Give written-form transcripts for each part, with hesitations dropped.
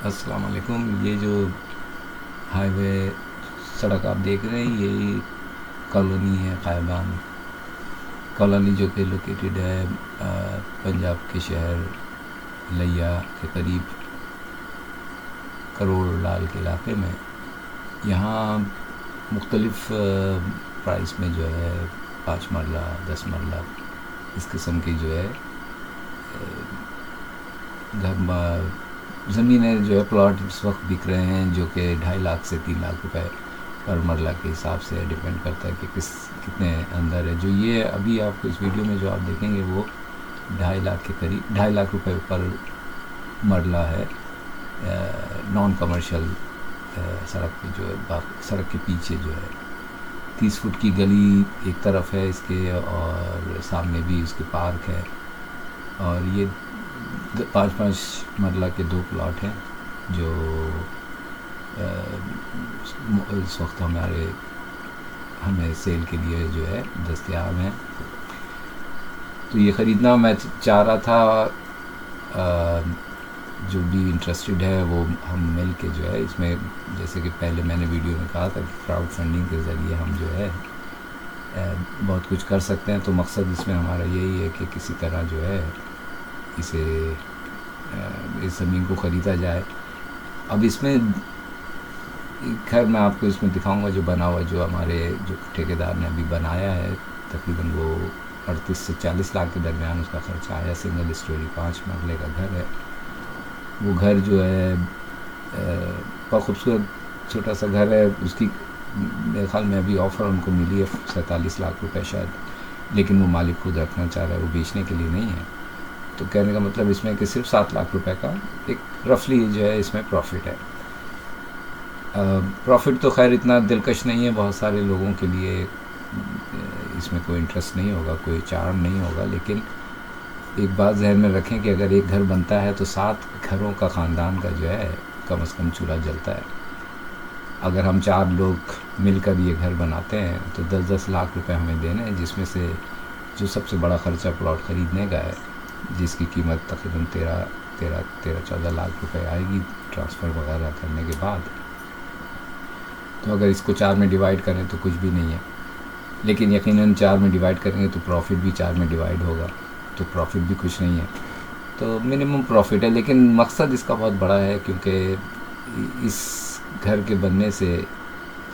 السلام علیکم. یہ جو ہائی وے سڑک آپ دیکھ رہے ہیں یہی کالونی ہے قائبان کالونی، جو کہ لوکیٹڈ ہے پنجاب کے شہر لیا کے قریب کروڑ لال کے علاقے میں. یہاں مختلف پرائس میں جو ہے 5 مرلہ 10 مرلہ اس قسم کی جو ہے گھر زمینیں جو ہے پلاٹ اس وقت بک رہے ہیں، جو کہ 2.5 لاکھ سے 3 لاکھ روپے پر مرلہ کے حساب سے ڈیپینڈ کرتا ہے کہ کتنے اندر ہے. جو یہ ابھی آپ کو اس ویڈیو میں جو آپ دیکھیں گے وہ 2.5 لاکھ کے قریب 2.5 لاکھ روپے پر مرلہ ہے. نان کمرشل سڑک پہ جو ہے، سڑک کے پیچھے جو ہے 30 فٹ کی گلی ایک طرف ہے اس کے، اور سامنے بھی اس کے پارک ہے. اور یہ 5 مرلہ کے 2 پلاٹ ہیں جو اس وقت ہمیں سیل کے لیے جو ہے دستیاب ہیں. تو یہ خریدنا میں چاہ رہا تھا. جو بھی انٹرسٹڈ ہے وہ ہم مل کے جو ہے اس میں، جیسے کہ پہلے میں نے ویڈیو میں کہا تھا کہ کراؤڈ فنڈنگ کے ذریعے ہم جو ہے بہت کچھ کر سکتے ہیں. تو مقصد اس میں ہمارا یہی ہے کہ کسی طرح جو ہے اس زمین کو خریدا جائے. اب اس میں خیر میں آپ کو اس میں دکھاؤں گا جو بنا ہوا، جو ہمارے جو ٹھیکیدار نے ابھی بنایا ہے. تقریباً وہ 38 سے 40 لاکھ کے درمیان اس کا خرچہ آیا. سنگل اسٹوری 5 مرلے کا گھر ہے. وہ گھر جو ہے بہت خوبصورت چھوٹا سا گھر ہے. اس کی میرے خیال میں ابھی آفر ان کو ملی ہے 47 لاکھ روپے شاید، لیکن وہ مالک خود رکھنا چاہ رہا ہے، وہ بیچنے کے لیے نہیں ہے. تو کہنے کا مطلب اس میں کہ صرف 7 لاکھ روپے کا ایک رفلی جو ہے اس میں پروفٹ ہے. پروفٹ تو خیر اتنا دلکش نہیں ہے، بہت سارے لوگوں کے لیے اس میں کوئی انٹرسٹ نہیں ہوگا، کوئی چارم نہیں ہوگا. لیکن ایک بات ذہن میں رکھیں کہ اگر ایک گھر بنتا ہے تو 7 گھروں کا خاندان کا جو ہے کم از کم چولہا جلتا ہے. اگر ہم 4 لوگ مل کر یہ گھر بناتے ہیں تو 10-10 لاکھ روپے ہمیں دینے ہیں، جس میں سے جو سب سے بڑا خرچہ پلاٹ خریدنے کا ہے، جس کی قیمت تقریباً 13-14 لاکھ روپے آئے گی ٹرانسفر وغیرہ کرنے کے بعد. تو اگر اس کو 4 میں ڈیوائڈ کریں تو کچھ بھی نہیں ہے، لیکن یقیناً 4 میں ڈیوائڈ کریں گے تو پروفٹ بھی 4 میں ڈیوائڈ ہوگا، تو پروفٹ بھی کچھ نہیں ہے. تو منیمم پروفٹ ہے، لیکن مقصد اس کا بہت بڑا ہے، کیونکہ اس گھر کے بننے سے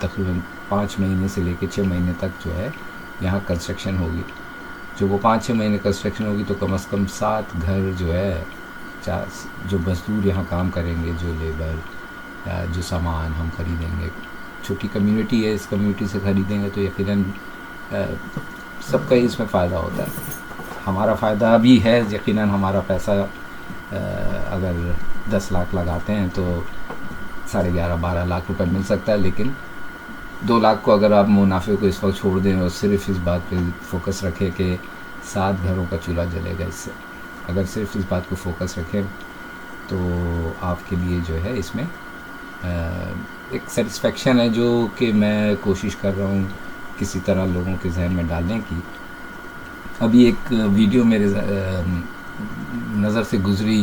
تقریباً 5 مہینے سے لے کے 6 مہینے تک جو ہے یہاں کنسٹرکشن ہوگی. جو وہ 5-6 مہینے کنسٹرکشن ہوگی تو کم از کم 7 گھر جو ہے، جو مزدور یہاں کام کریں گے، جو لیبر یا جو سامان ہم خریدیں گے، چھوٹی کمیونٹی ہے، اس کمیونٹی سے خریدیں گے تو یقیناً سب کا ہی اس میں فائدہ ہوتا ہے. ہمارا فائدہ بھی ہے یقیناً. ہمارا پیسہ اگر 10 لاکھ لگاتے ہیں تو 11.5-12 لاکھ روپے مل سکتا ہے. لیکن 2 لاکھ کو اگر آپ منافع کو اس وقت چھوڑ دیں اور صرف اس بات پہ فوکس رکھیں کہ 7 گھروں کا چولہا جلے گا اس سے، اگر صرف اس بات کو فوکس رکھیں تو آپ کے لیے جو ہے اس میں ایک سیٹسفیکشن ہے، جو کہ میں کوشش کر رہا ہوں کسی طرح لوگوں کے ذہن میں ڈالنے کی. ابھی ایک ویڈیو میرے نظر سے گزری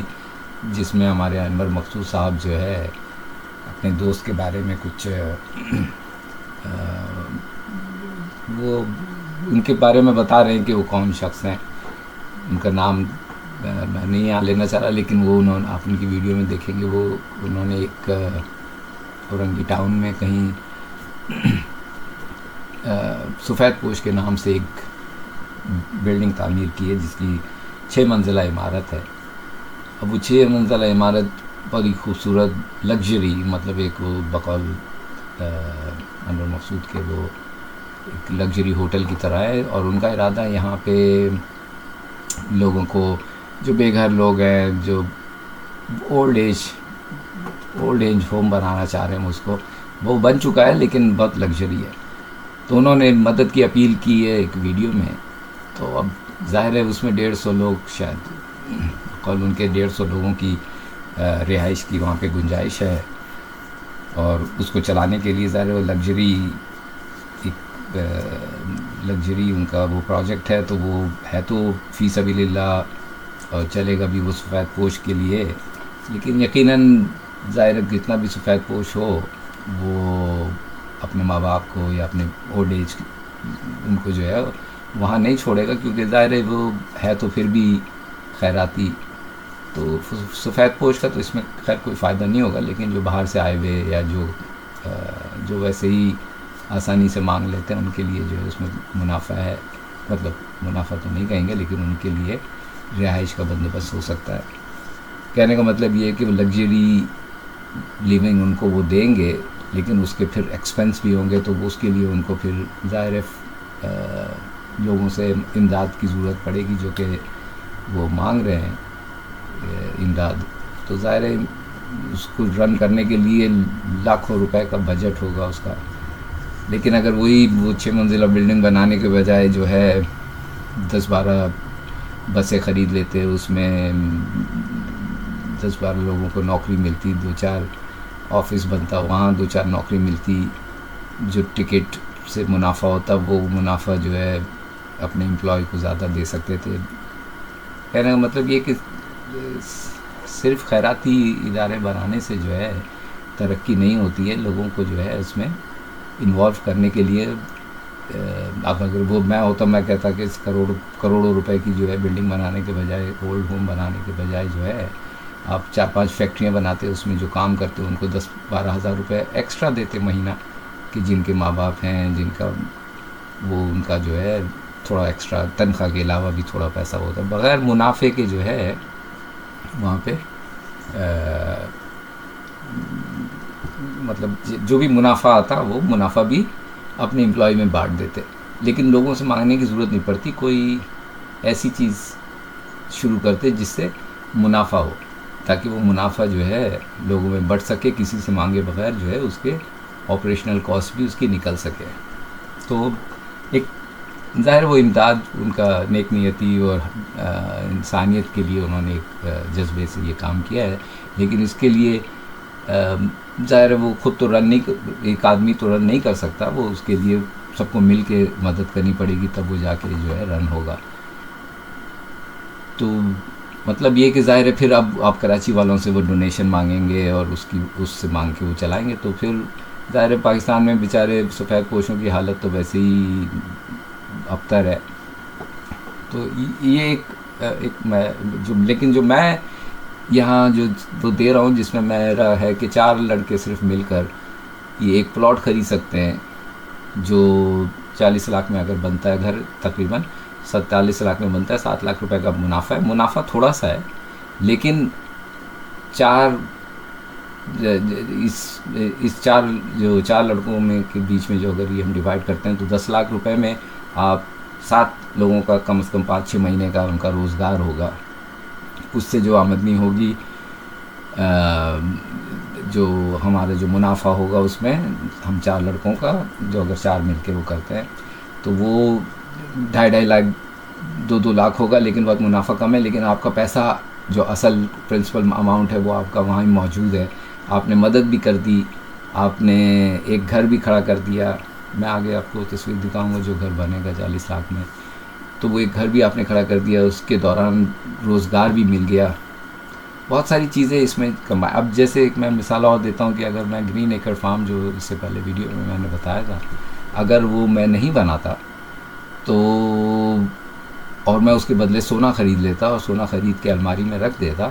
جس میں ہمارے انور مقصود صاحب جو ہے اپنے دوست کے بارے میں کچھ وہ ان کے بارے میں بتا رہے ہیں کہ وہ کون شخص ہیں. ان کا نام میں نہیں یہاں لینا چاہ رہا، لیکن وہ آپ ان کی ویڈیو میں دیکھیں گے. انہوں نے ایک اورنگی ٹاؤن میں کہیں سفید پوش کے نام سے ایک بلڈنگ تعمیر کی ہے، جس کی 6 منزلہ عمارت ہے. اب وہ 6 منزلہ عمارت بڑی خوبصورت لگژری، مطلب ایک وہ بقول انور مقصود کے وہ ایک لگژری ہوٹل کی طرح ہے. اور ان کا ارادہ یہاں پہ لوگوں کو، جو بے گھر لوگ ہیں، جو اولڈ ایج ہوم بنانا چاہ رہے ہیں، اس کو وہ بن چکا ہے لیکن بہت لگژری ہے. تو انہوں نے مدد کی اپیل کی ہے ایک ویڈیو میں. تو اب ظاہر ہے اس میں 150 لوگ، شاید قول ان کے 150 لوگوں کی رہائش کی وہاں پہ گنجائش ہے. اور اس کو چلانے کے لیے ظاہر ہے وہ لگژری ان کا وہ پروجیکٹ ہے. تو وہ ہے تو فی سبیل اللہ اور چلے گا بھی وہ سفید پوش کے لیے، لیکن یقیناً ظاہر ہے جتنا بھی سفید پوش ہو وہ اپنے ماں باپ کو یا اپنے اولڈ ایج ان کو جو ہے وہاں نہیں چھوڑے گا، کیونکہ ظاہر ہے وہ ہے تو پھر بھی خیراتی. تو سفید پوش کا تو اس میں خیر کوئی فائدہ نہیں ہوگا، لیکن جو باہر سے آئے ہوئے یا جو ویسے ہی آسانی سے مانگ لیتے ہیں ان کے لیے جو ہے اس میں منافع ہے. مطلب منافع تو نہیں کہیں گے، لیکن ان کے لیے رہائش کا بندوبست ہو سکتا ہے. کہنے کا مطلب یہ ہے کہ وہ لگژری لیونگ ان کو وہ دیں گے، لیکن اس کے پھر ایکسپینس بھی ہوں گے، تو اس کے لیے ان کو پھر ظاہر ہے لوگوں سے امداد کی ضرورت پڑے گی جو کہ وہ مانگ رہے ہیں امداد. تو ظاہر ہے اس کو رن کرنے کے لیے لاکھوں روپے کا بجٹ ہوگا اس کا. لیکن اگر وہ 6 منزلہ بلڈنگ بنانے کے بجائے جو ہے 10-12 بسیں خرید لیتے، اس میں 10-12 لوگوں کو نوکری ملتی، 2-4 آفس بنتا، وہاں 2-4 نوکری ملتی، جو ٹکٹ سے منافع ہوتا وہ منافع جو ہے اپنے امپلائی کو زیادہ دے سکتے تھے. کہنے کا مطلب یہ کہ صرف خیراتی ادارے بنانے سے جو ہے ترقی نہیں ہوتی ہے. لوگوں کو جو ہے اس میں انوالو کرنے کے لیے اب اگر وہ میں ہوتا میں کہتا کہ اس کروڑوں روپے کی جو ہے بلڈنگ بنانے کے بجائے، اولڈ ہوم بنانے کے بجائے جو ہے آپ 4-5 فیکٹریاں بناتے، اس میں جو کام کرتے ان کو 10-12 ہزار روپے ایکسٹرا دیتے مہینہ، کہ جن کے ماں باپ ہیں، جن کا وہ ان کا جو ہے تھوڑا ایکسٹرا تنخواہ کے علاوہ بھی تھوڑا پیسہ ہوتا ہے، بغیر منافع کے جو ہے وہاں پہ مطلب جو بھی منافع آتا وہ منافع بھی اپنے امپلائی میں بانٹ دیتے. لیکن لوگوں سے مانگنے کی ضرورت نہیں پڑتی، کوئی ایسی چیز شروع کرتے جس سے منافع ہو، تاکہ وہ منافع جو ہے لوگوں میں بڑھ سکے، کسی سے مانگے بغیر جو ہے اس کے آپریشنل کاسٹ بھی اس کی نکل سکے. تو ایک ظاہر وہ امداد ان کا نیک نیتی اور انسانیت کے لیے انہوں نے ایک جذبے سے یہ کام کیا ہے. لیکن اس کے لیے ظاہر ہے وہ خود تو رن نہیں، ایک آدمی تو رن نہیں کر سکتا، وہ اس کے لیے سب کو مل کے مدد کرنی پڑے گی، تب وہ جا کے جو ہے رن ہوگا. تو مطلب یہ کہ ظاہر ہے پھر اب آپ کراچی والوں سے وہ ڈونیشن مانگیں گے اور اس سے مانگ کے وہ چلائیں گے، تو پھر ظاہر ہے پاکستان میں بیچارے سفید پوشوں کی حالت تو ویسے ہی ابتر ہے. تو یہ لیکن جو میں یہاں جو وہ دے رہا ہوں، جس میں میرا ہے کہ 4 لڑکے صرف مل کر یہ ایک پلاٹ خرید سکتے ہیں، جو 40 لاکھ میں اگر بنتا ہے گھر، تقریباً 47 لاکھ میں بنتا ہے، 7 لاکھ روپے کا منافع ہے. منافع تھوڑا سا ہے، لیکن اس 4 لڑکوں میں کے بیچ میں جو اگر یہ ہم ڈیوائڈ کرتے ہیں تو 10 لاکھ روپے میں آپ 7 لوگوں کا کم از کم 5-6 مہینے کا ان کا روزگار ہوگا. اس سے جو آمدنی ہوگی، جو ہمارا جو منافع ہوگا اس میں ہم 4 لڑکوں کا جو اگر 4 مل کے وہ کرتے ہیں تو وہ 2.5 لاکھ 2 لاکھ ہوگا. لیکن بہت منافع کم ہے، لیکن آپ کا پیسہ جو اصل پرنسپل اماؤنٹ ہے وہ آپ کا وہاں ہی موجود ہے. آپ نے مدد بھی کر دی، آپ نے ایک گھر بھی کھڑا کر دیا. میں آگے آپ کو تصویر دکھاؤں گا جو گھر بنے گا 40 لاکھ میں، تو وہ ایک گھر بھی آپ نے کھڑا کر دیا، اس کے دوران روزگار بھی مل گیا. بہت ساری چیزیں اس میں اب جیسے ایک میں مثال اور دیتا ہوں کہ اگر میں گرین ایکر فارم جو اس سے پہلے ویڈیو میں نے بتایا تھا، اگر وہ میں نہیں بناتا تو اور میں اس کے بدلے سونا خرید لیتا اور سونا خرید کے الماری میں رکھ دیتا،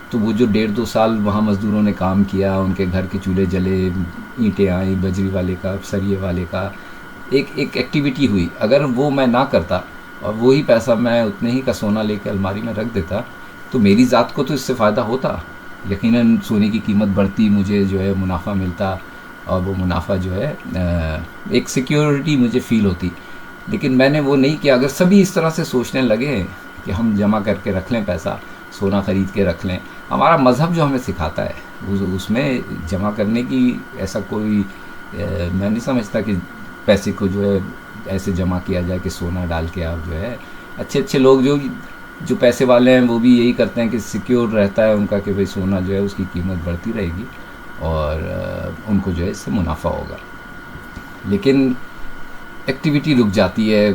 تو وہ جو 1.5-2 سال وہاں مزدوروں نے کام کیا، ان کے گھر کے چولہے جلے، اینٹیں آئیں، بجری والے کا، سریے والے کا، ایک ایکٹیویٹی ہوئی. اگر وہ میں نہ کرتا اور وہی پیسہ میں اتنے ہی کا سونا لے کے الماری میں رکھ دیتا تو میری ذات کو تو اس سے فائدہ ہوتا. یقیناً سونے کی قیمت بڑھتی، مجھے جو ہے منافع ملتا، اور وہ منافع جو ہے ایک سیکیورٹی مجھے فیل ہوتی. لیکن میں نے وہ نہیں کیا. اگر سبھی اس طرح سے سوچنے لگے کہ ہم جمع کر کے رکھ لیں پیسہ، سونا خرید کے رکھ لیں، ہمارا مذہب جو ہمیں سکھاتا ہے اس میں جمع کرنے کی ایسا کوئی میں نہیں سمجھتا کہ پیسے کو جو ہے ایسے جمع کیا جائے کہ سونا ڈال کے آپ جو ہے. اچھے لوگ جو پیسے والے ہیں وہ بھی یہی کرتے ہیں کہ سیکیور رہتا ہے ان کا کہ بھئی سونا جو ہے اس کی قیمت بڑھتی رہے گی اور ان کو جو ہے اس سے منافع ہوگا. لیکن ایکٹیویٹی رک جاتی ہے،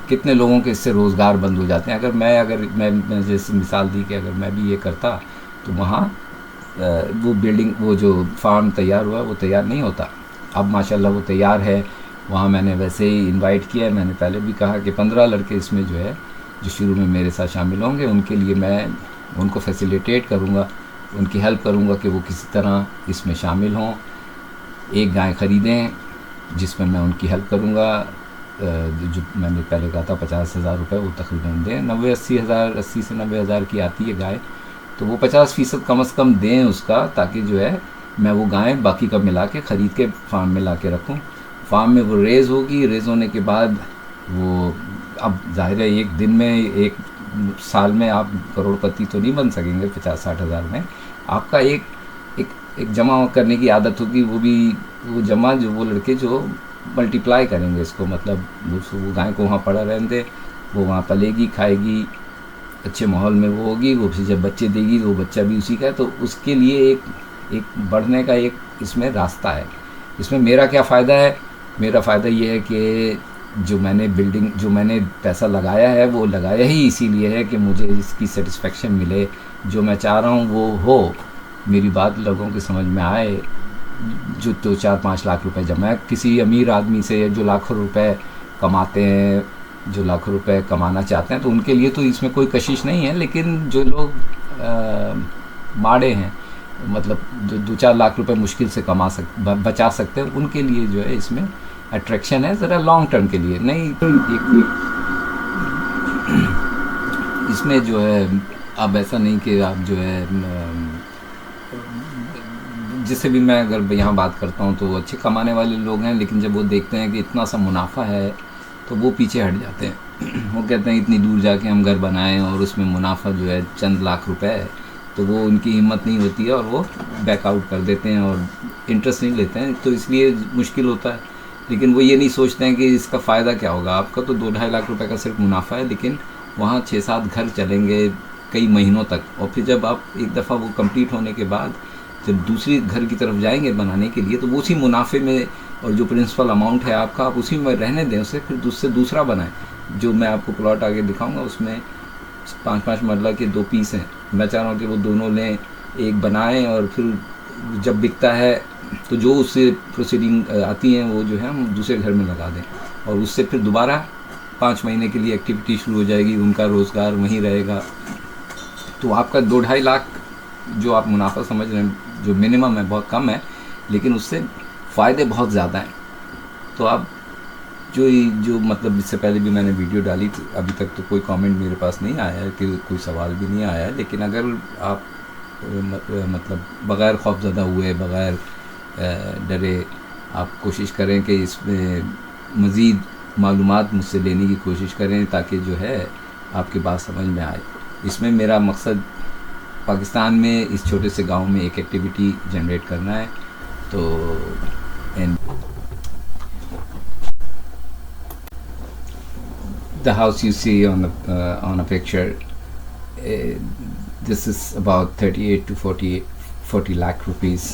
کتنے لوگوں کے اس سے روزگار بند ہو جاتے ہیں. اگر میں جیسے مثال دی کہ اگر میں بھی یہ کرتا تو وہاں وہ بلڈنگ وہ جو فارم تیار ہوا وہ تیار نہیں ہوتا. اب ماشاءاللہ وہ تیار ہے. وہاں میں نے ویسے ہی انوائٹ کیا ہے. میں نے پہلے بھی کہا کہ 15 لڑکے اس میں جو ہے جو شروع میں میرے ساتھ شامل ہوں گے, ان کے لیے میں ان کو فیسیلیٹیٹ کروں گا, ان کی ہیلپ کروں گا کہ وہ کسی طرح اس میں شامل ہوں. ایک گائے خریدیں جس میں ان کی ہیلپ کروں گا. جو میں نے پہلے کہا تھا 50,000 روپے وہ تقریباً دیں. 80 سے 90,000 کی آتی ہے گائے, تو وہ 50% کم از کم دیں اس کا, تاکہ جو ہے میں وہ گائیں باقی کا ملا کے خرید کے فارم میں لا کے رکھوں. فارم میں وہ ریز ہوگی. ریز ہونے کے بعد وہ اب ظاہر ہے ایک دن میں ایک سال میں آپ کروڑ پتی تو نہیں بن سکیں گے 50-60 ہزار میں. آپ کا ایک جمع کرنے کی عادت ہوگی, وہ بھی وہ جمع جو وہ لڑکے جو ملٹیپلائی کریں گے اس کو, مطلب وہ گائے کو وہاں پڑا رہنے دے, وہ وہاں پلے گی, کھائے گی, اچھے ماحول میں وہ ہوگی, وہ پھر جب بچے دے گی وہ بچہ بھی اسی کا ہے. تو اس کے لیے ایک بڑھنے کا ایک اس میں راستہ ہے. اس میں میرا کیا فائدہ ہے؟ میرا فائدہ یہ ہے کہ جو میں نے جو میں نے پیسہ لگایا ہے وہ لگایا ہی اسی لیے ہے کہ مجھے اس کی سیٹسفیکشن ملے. جو میں چاہ رہا ہوں وہ ہو, میری بات لوگوں کے سمجھ میں آئے. جو 2-4-5 لاکھ روپے جمع ہے کسی امیر آدمی سے جو لاکھوں روپے کماتے ہیں, جو لاکھوں روپے کمانا چاہتے ہیں, تو ان کے لیے تو اس میں کوئی کشش نہیں ہے. لیکن جو لوگ ماڑے ہیں, مطلب جو 2-4 لاکھ روپے مشکل سے بچا سکتے ہیں, ان کے لیے جو ہے اس میں اٹریکشن ہے ذرا لانگ ٹرم کے لیے. نہیں اس میں جو ہے اب ایسا نہیں کہ آپ جو ہے جس سے بھی میں اگر یہاں بات کرتا ہوں تو وہ اچھے کمانے والے لوگ ہیں, لیکن جب وہ دیکھتے ہیں کہ اتنا سا منافع ہے تو وہ پیچھے ہٹ جاتے ہیں. وہ کہتے ہیں اتنی دور جا کے ہم گھر بنائیں اور اس میں منافع جو ہے چند لاکھ روپے ہے, تو وہ ان کی ہمت نہیں ہوتی ہے اور وہ بیک آؤٹ کر دیتے ہیں اور انٹرسٹ نہیں لیتے ہیں. تو اس لیے مشکل ہوتا ہے. لیکن وہ یہ نہیں سوچتے ہیں کہ اس کا فائدہ کیا ہوگا. آپ کا تو 2-2.5 لاکھ روپے کا صرف منافع ہے, لیکن وہاں 6-7 گھر چلیں گے کئی مہینوں تک. اور پھر جب آپ ایک دفعہ وہ کمپلیٹ ہونے کے بعد جب دوسری گھر کی طرف جائیں گے بنانے کے لیے, تو وہ اسی منافع میں اور جو پرنسپل اماؤنٹ ہے آپ کا, آپ اسی میں رہنے دیں اسے, پھر اس سے دوسرا بنائیں. جو میں آپ کو پلاٹ آگے دکھاؤں گا اس میں 5-5 مرلہ کے 2 پیس ہیں. میں چاہ رہا ہوں کہ وہ دونوں لیں, ایک بنائیں, اور پھر جب بکتا ہے تو جو اس سے پروسیڈنگ آتی ہیں وہ جو ہے ہم دوسرے گھر میں لگا دیں, اور اس سے پھر دوبارہ 5 مہینے کے لیے ایکٹیویٹی شروع ہو جائے گی, ان کا روزگار وہیں رہے گا. تو آپ کا 2-2.5 لاکھ جو آپ منافع سمجھ رہے ہیں جو منیمم ہے بہت کم ہے, لیکن اس سے فائدے بہت زیادہ ہیں. تو آپ جو مطلب اس سے پہلے بھی میں نے ویڈیو ڈالی تھی, ابھی تک تو کوئی کامنٹ میرے پاس نہیں آیا ہے, کہ کوئی سوال بھی نہیں آیا ہے. لیکن اگر آپ مطلب بغیر خوف زدہ ہوئے, بغیر ڈرے, آپ کوشش کریں کہ اس میں مزید معلومات مجھ سے لینے کی کوشش کریں, تاکہ جو ہے آپ کی بات سمجھ میں آئے. اس میں میرا مقصد پاکستان میں اس چھوٹے سے گاؤں میں ایک ایکٹیویٹی جنریٹ کرنا ہے. تو the house you see on a picture, this is about 38 to 40 lakh rupees.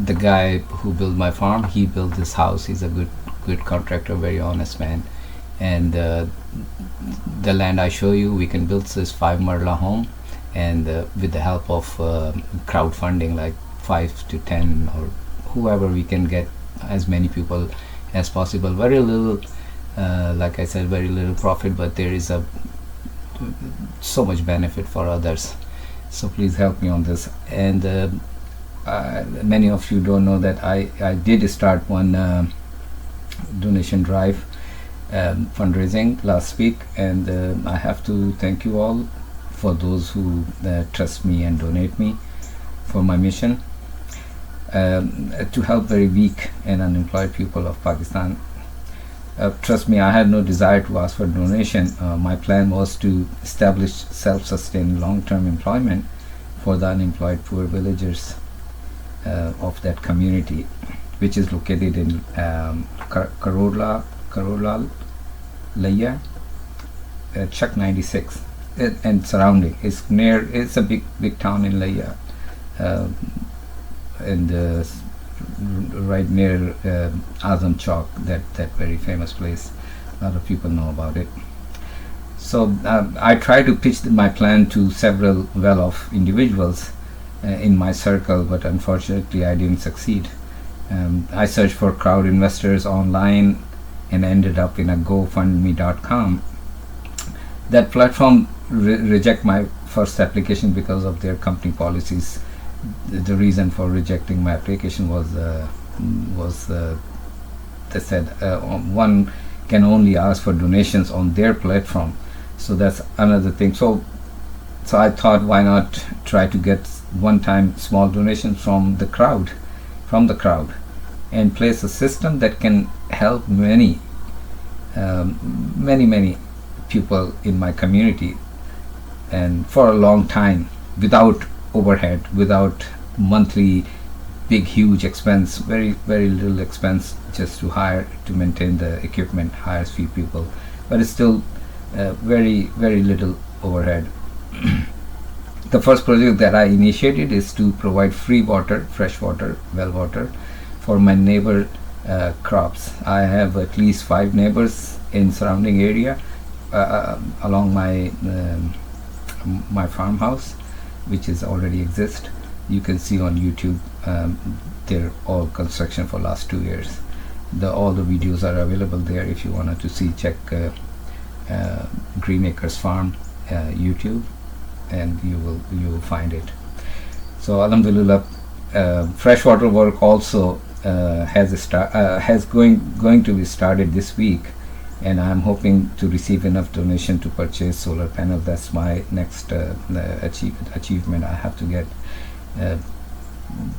The guy who built my farm, he built this house. He's a good contractor, very honest man. And the land I show you, we can build this 5 marla home, and with the help of crowdfunding, like 5 to 10 or whoever, we can get as many people as possible. Very little, like I said, very little profit, but there is so much benefit for others. So please help me on this. And many of you don't know that I did start one donation drive, fundraising last week, and I have to thank you all for those who trust me and donate me for my mission to help very weak and unemployed people of Pakistan. Trust me, I had no desire to ask for donation. My plan was to establish self-sustained long-term employment for the unemployed poor villagers of that community, which is located in Karolal, Laya, Chak 96, and surrounding. It's a big town in Laya, and right near Azam Chowk, that very famous place. A lot of people know about it. So I try to pitch my plan to several well-off individuals, in my circle, but unfortunately I didn't succeed. I searched for crowd investors online and ended up in a GoFundMe.com. That platform reject my first application because of their company policies. The reason for rejecting my application was they said one can only ask for donations on their platform. So that's another thing. So I thought, why not try to get one-time small donations from the crowd, and place a system that can help many people in my community, and for a long time, without overhead, without monthly big huge expense, very little expense just to maintain the equipment, hire few people, but it's still very little overhead. The first project that I initiated is to provide free water, fresh water, well water, for my neighbor crops. I have at least 5 neighbors in surrounding area along my farmhouse, which is already exist. You can see on YouTube, they're all construction for last 2 years. All the videos are available there. If you wanted to see, check Green Acres Farm YouTube, and you will find it. So alhamdulillah, freshwater work also has going to be started this week, and I'm hoping to receive enough donation to purchase solar panel. That's my next achievement. I have to get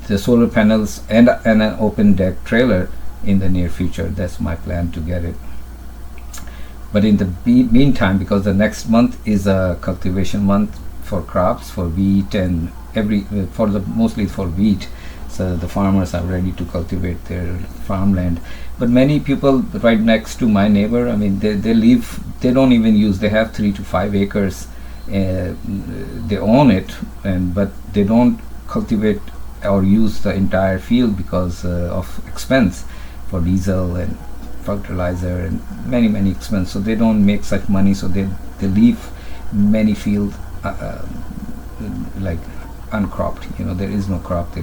the solar panels and an open deck trailer in the near future. That's my plan, to get it. But in the meantime, because the next month is a cultivation month for crops, for wheat, and mostly for wheat, so the farmers are ready to cultivate their farmland. But many people right next to my neighbor, I mean, they don't even use. They have 3 to 5 acres. They own it, but they don't cultivate or use the entire field because of expense for diesel and fertilizer and many expense. So they don't make such money. So they leave many fields like uncropped. There is no crop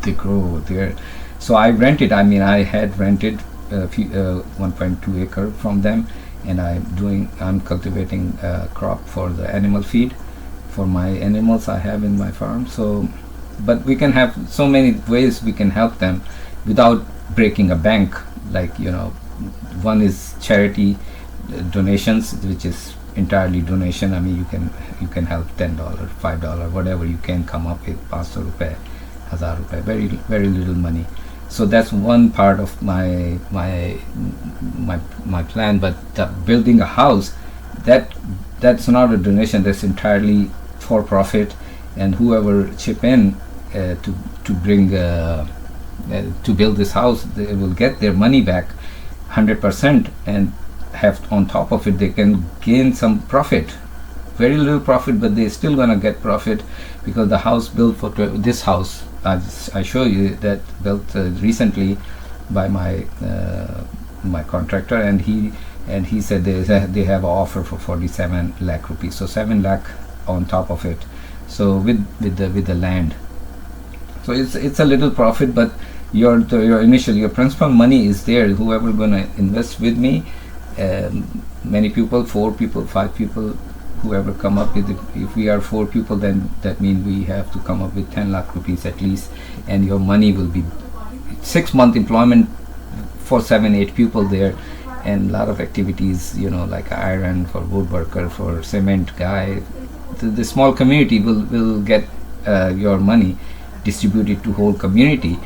they grow there. So I rented. I had rented 1.2 acre from them, and I'm cultivating crop for the animal feed for my animals I have in my farm. So, but we can have so many ways we can help them without breaking a bank. Like, one is charity donations, which is entirely donation. You can help $10, $5, whatever you can come up with, 500 rupees, 1000 rupees, very little money. So that's one part of my plan. But building a house, that's not a donation. That's entirely for profit, and whoever chip in to bring to build this house, they will get their money back 100%, and have on top of it they can gain some profit, very little profit, but they're still gonna get profit, because the house built for this house I show you that built recently by my contractor, and he said they have an offer for 47 lakh rupees, so 7 lakh on top of it, so with the land. So it's a little profit, but your principal money is there. Whoever gonna invest with me, many people, 4 people, 5 people, whoever come up with it. If we are 4 people, then that means we have to come up with 10 lakh rupees at least, and your money will be 6-month employment for 7-8 people there, and a lot of activities, like iron for woodworker, for cement guy. The small community will get your money distributed to whole community,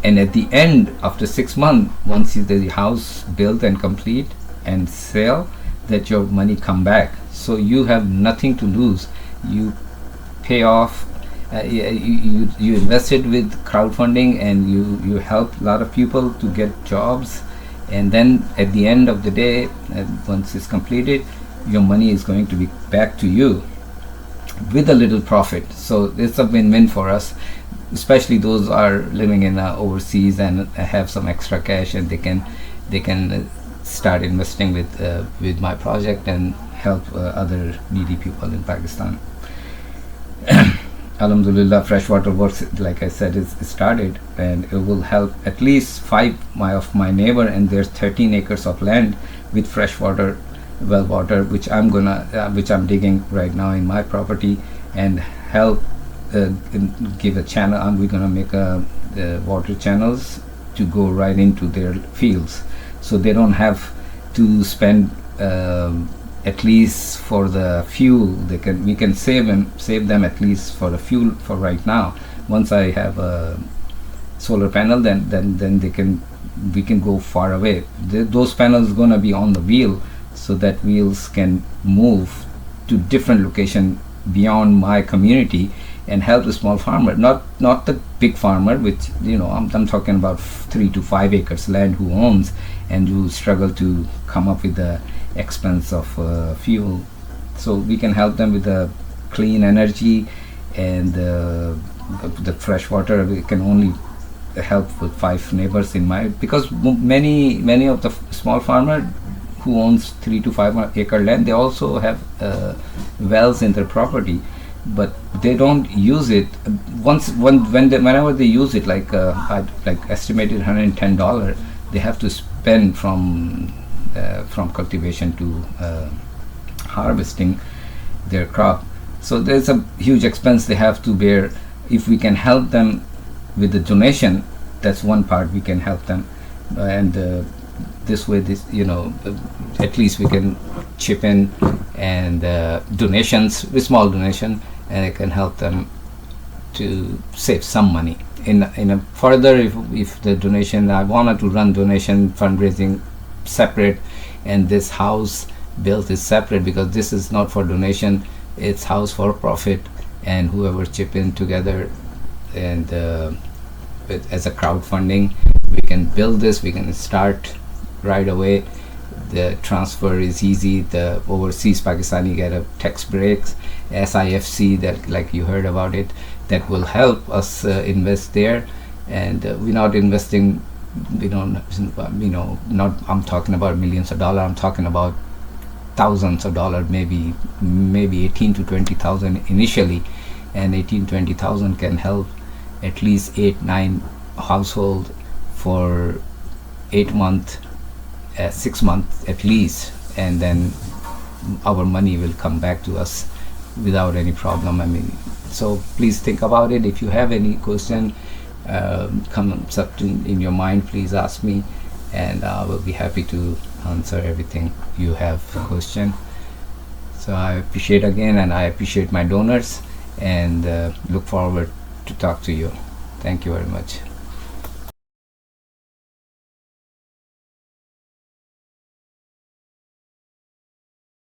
and at the end, after 6 months, once the house built and complete and sell, that your money come back. So you have nothing to lose. You pay off. You invested with crowdfunding, and you help a lot of people to get jobs, and then at the end of the day, once it's completed, your money is going to be back to you with a little profit. So it's a win-win for us, especially those are living in overseas and have some extra cash, and they can start investing with my project and help other needy people in Pakistan. Alhamdulillah, freshwater works, like I said, is started, and it will help at least five of my neighbor, and there's 13 acres of land with freshwater well water, which I'm digging right now in my property, and help give a channel. We're gonna make water channels to go right into their fields, so they don't have to spend at least for the fuel. We can save them at least for the fuel for right now. Once I have a solar panel, then we can go far away. Those panels gonna be on the wheel, so that wheels can move to different location beyond my community and help the small farmer, not the big farmer, which I'm talking about 3 to 5 acres land who owns and who struggle to come up with the expense of fuel. So we can help them with the clean energy and the fresh water. We can only help with 5 neighbors because many of the small farmer who owns 3 to 5 acre land, they also have wells in their property, but they don't use it. Whenever they use it, like estimated $110 they have to spend from cultivation to harvesting their crop. So there's a huge expense they have to bear. If we can help them with the donation, that's one part we can help them, and this way, at least we can chip in and donations, with small donation, and it can help them to save some money. In a further, if the donation, I wanted to run donation fundraising separate, and this house built is separate, because this is not for donation, it's house for profit, and whoever chip in together and as a crowdfunding, we can build this. We can start right away. The transfer is easy. The overseas Pakistani get a tax breaks, SIFC, that like you heard about it, that will help us invest there. And we're not investing, not, I'm talking about millions of dollars, I'm talking about thousands of dollars, maybe 18 to 20,000 initially, and 18-20,000 can help at least 8-9 household for 8 months, 6 months at least, and then our money will come back to us without any problem. So please think about it. If you have any question comes up in your mind, please ask me, and I will be happy to answer everything you have question. So I appreciate again, and I appreciate my donors, and look forward to talk to you. Thank you very much.